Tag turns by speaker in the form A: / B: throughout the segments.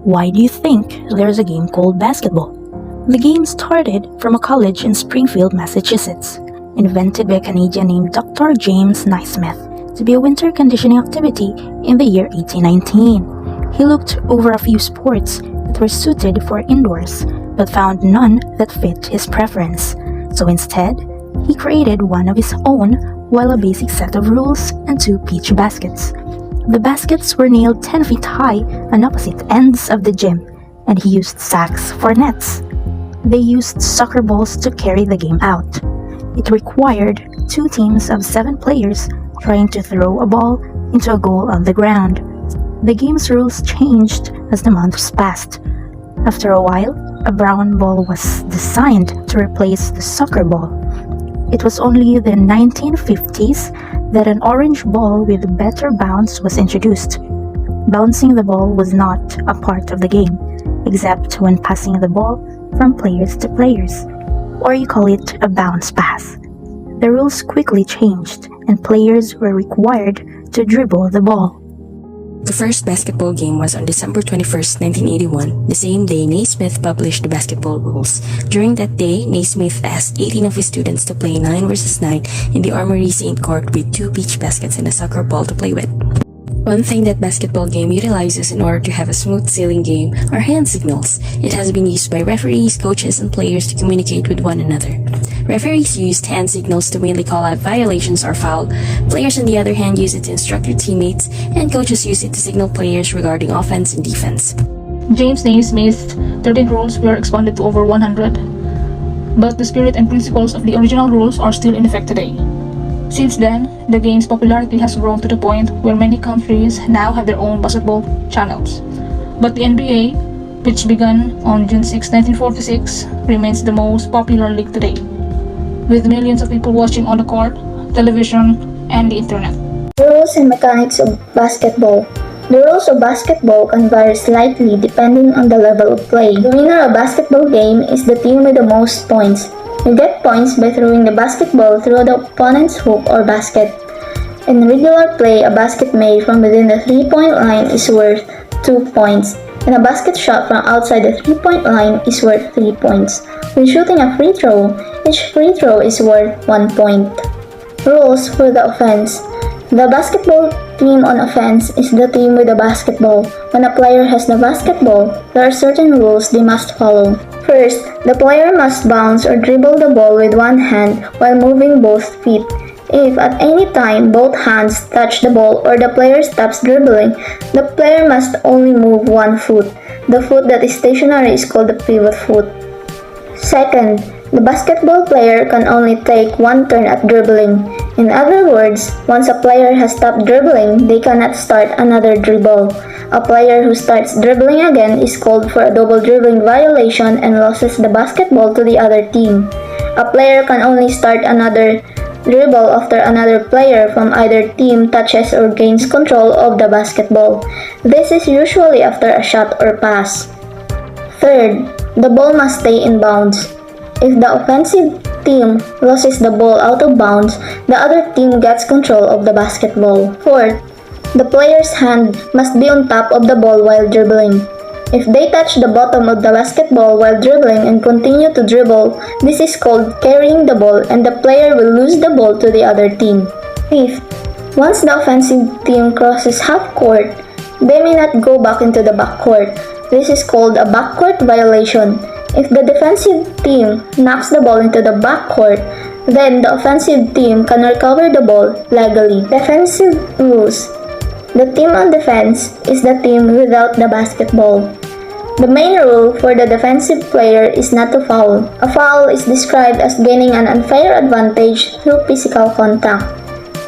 A: Why do you think there's a game called basketball? The game started from a college in Springfield, Massachusetts, invented by a Canadian named Dr. James Naismith to be a winter conditioning activity in the year 1819. He looked over a few sports that were suited for indoors, but found none that fit his preference. So instead, he created one of his own, while a basic set of rules and 2 peach baskets. The baskets were nailed 10 feet high on opposite ends of the gym, and he used sacks for nets. They used soccer balls to carry the game out. It required 2 teams of 7 players trying to throw a ball into a goal on the ground. The game's rules changed as the months passed. After a while, a brown ball was designed to replace the soccer ball. It was only the 1950s that an orange ball with better bounce was introduced. Bouncing the ball was not a part of the game, except when passing the ball from players to players, or you call it a bounce pass. The rules quickly changed, and players were required to dribble the ball.
B: The first basketball game was on December 21st, 1981, the same day Naismith published the basketball rules. During that day, Naismith asked 18 of his students to play 9 versus 9 in the Armory St. Court with 2 peach baskets and a soccer ball to play with. One thing that basketball game utilizes in order to have a smooth sailing game are hand signals. It has been used by referees, coaches, and players to communicate with one another. Referees used hand signals to mainly call out violations or foul. Players, on the other hand, use it to instruct their teammates, and coaches use it to signal players regarding offense and defense.
C: James Naismith's 13 rules were expanded to over 100, but the spirit and principles of the original rules are still in effect today. Since then, the game's popularity has grown to the point where many countries now have their own basketball channels. But the NBA, which began on June 6, 1946, remains the most popular league today, with millions of people watching on the court, television, and the internet.
D: Rules and mechanics of basketball. The rules of basketball can vary slightly depending on the level of play. The winner of a basketball game is the team with the most points. You get points by throwing the basketball through the opponent's hoop or basket. In regular play, a basket made from within the 3-point line is worth 2 points, and a basket shot from outside the 3-point line is worth 3 points. When shooting a free throw, each free throw is worth 1 point. Rules for the offense. The basketball team on offense is the team with the basketball. When a player has the basketball, there are certain rules they must follow. First, the player must bounce or dribble the ball with one hand while moving both feet. If at any time both hands touch the ball or the player stops dribbling, the player must only move one foot. The foot that is stationary is called the pivot foot. Second, the basketball player can only take one turn at dribbling. In other words, once a player has stopped dribbling, they cannot start another dribble. A player who starts dribbling again is called for a double dribbling violation and loses the basketball to the other team. A player can only start another dribble after another player from either team touches or gains control of the basketball. This is usually after a shot or pass. Third, the ball must stay in bounds. If the offensive team loses the ball out of bounds, the other team gets control of the basketball. Fourth, the player's hand must be on top of the ball while dribbling. If they touch the bottom of the basketball while dribbling and continue to dribble, this is called carrying the ball, and the player will lose the ball to the other team. Fifth, once the offensive team crosses half court, they may not go back into the backcourt. This is called a backcourt violation. If the defensive team knocks the ball into the backcourt, then the offensive team can recover the ball legally. Defensive rules. The team on defense is the team without the basketball. The main rule for the defensive player is not to foul. A foul is described as gaining an unfair advantage through physical contact.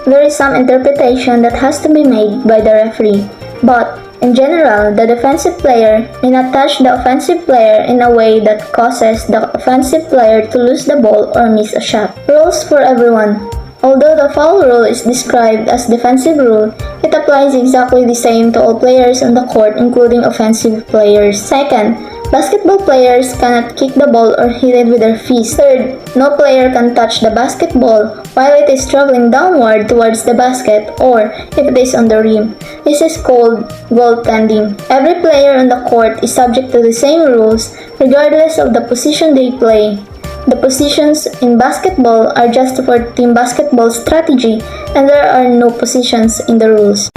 D: There is some interpretation that has to be made by the referee, but in general, the defensive player may not touch the offensive player in a way that causes the offensive player to lose the ball or miss a shot. Rules for everyone. Although the foul rule is described as defensive rule, it applies exactly the same to all players on the court, including offensive players. Second, Basketball players cannot kick the ball or hit it with their fists. Third, no player can touch the basketball while it is traveling downward towards the basket or if it is on the rim. This is called goaltending. Every player on the court is subject to the same rules regardless of the position they play. The positions in basketball are just for team basketball strategy and there are no positions in the rules.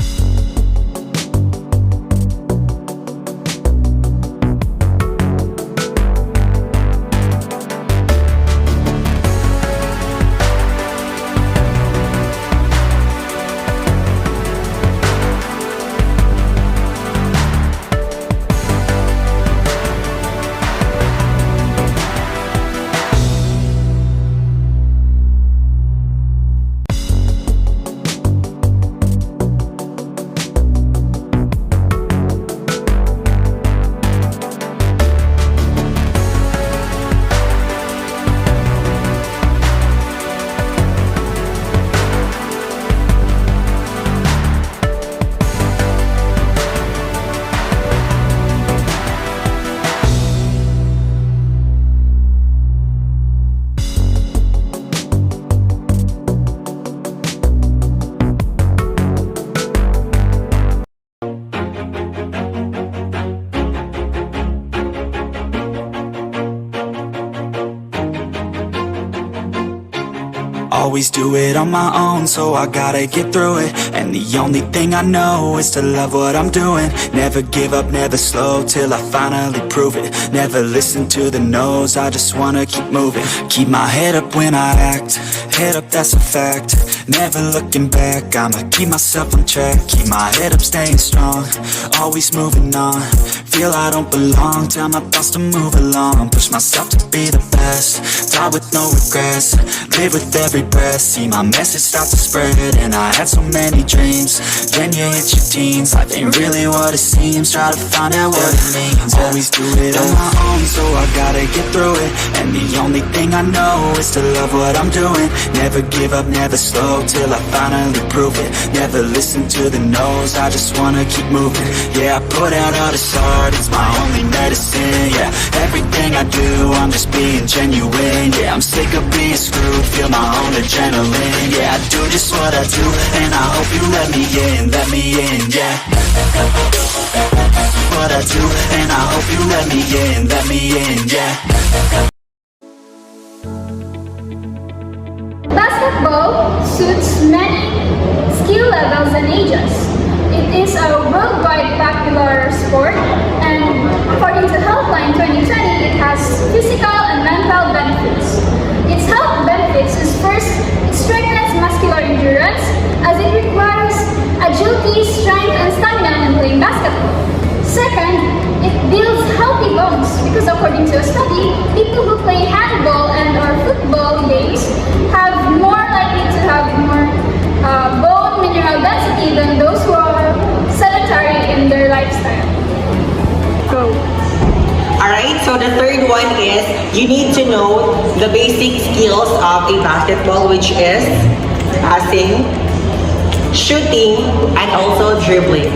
E: Always do it on my own, so I gotta get through it. And the only thing I know is to love what I'm doing. Never give up, never slow, till I finally prove it. Never listen to the no's, I just wanna keep moving. Keep my head up when I act, head up, that's a fact. Never looking back, I'ma keep myself on track. Keep my head up, staying strong, always moving on. Feel I don't belong, tell my thoughts to move along. Push myself to be the best, die with no regrets. Live with every breath, see my message start to spread. And I had so many dreams, then you hit your teens. Life ain't really what it seems, try to find out what it means. Always do it on my own, so I gotta get through it. And the only thing I know is to love what I'm doing. Never give up, never slow, till I finally prove it. Never listen to the no's, I just wanna keep moving. Yeah, I put out all this art, it's my only medicine. Yeah, everything I do, I'm just being genuine. Yeah, I'm sick of being screwed, feel my own adrenaline. Yeah, I do just what I do, and I hope you let me in, yeah. What I do, and I hope you let me in, yeah.
F: Basketball suits many skill levels and ages. It is a worldwide popular sport, and according to Healthline 2020, it has physical and mental benefits. Its health benefits is first, it strengthens muscular endurance as it requires agility, strength, and stamina when playing basketball. Second, it builds healthy bones because according to a study, people who play handball and or football games have more likely to have more bone mineral density than those who are sedentary in their lifestyle. Go.
G: Alright, so the third one is you need to know the basic skills of a basketball, which is passing, shooting, and also dribbling.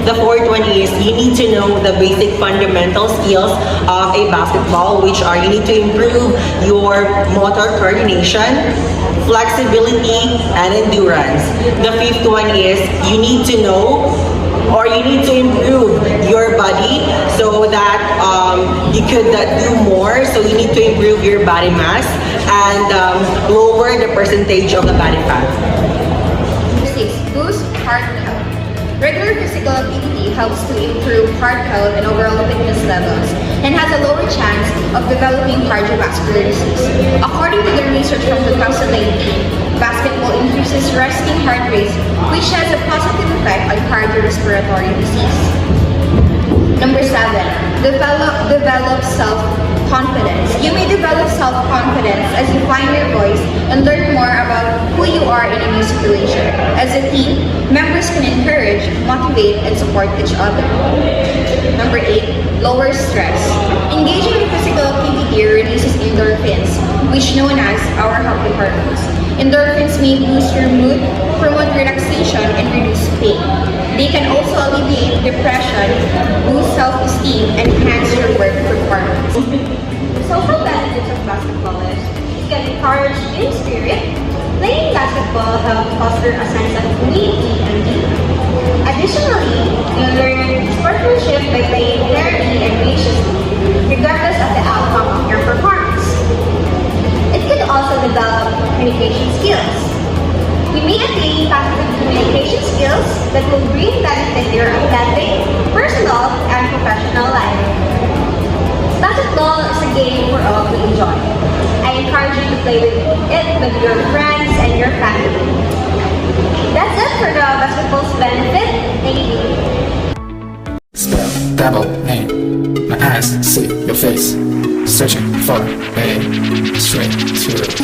G: The fourth one is you need to know the basic fundamental skills of a basketball, which are you need to improve your motor coordination, flexibility, and endurance. The fifth one is you need to know or you need to improve your body so that you could do more. So you need to improve your body mass and lower the percentage of the body fat.
H: 6. Boost heart health. Regular physical activity helps to improve heart health and overall fitness levels and has a lower chance of developing cardiovascular disease. According to the research from 2019, basketball increases resting heart rate, which has a positive effect on cardiorespiratory disease. Number 7. Develop self-confidence. You may develop self-confidence as you find your voice and learn more about who you are in a new situation. As a team, members can encourage, motivate, and support each other. Number 8. Lower stress. Engaging in physical activity releases endorphins, which known as our happy hormones. Endorphins may boost your mood, promote relaxation, and reduce pain. They can also alleviate depression, boost self-esteem, and enhance your work performance. basketball is it can encourage team spirit. Playing basketball helps foster a sense of community and team. Additionally, you learn sportsmanship by playing fairly and graciously, regardless of the outcome of your performance. It can also develop communication skills. You may attain positive communication skills that will bring benefit to your athletic, personal, and professional life. Basketball is a game for all to enjoy. I encourage you to play with it with your friends and your family. That's it for the basketball's benefit. Thank you.
I: Spell, double, name. My eyes see your face. Searching for a straight to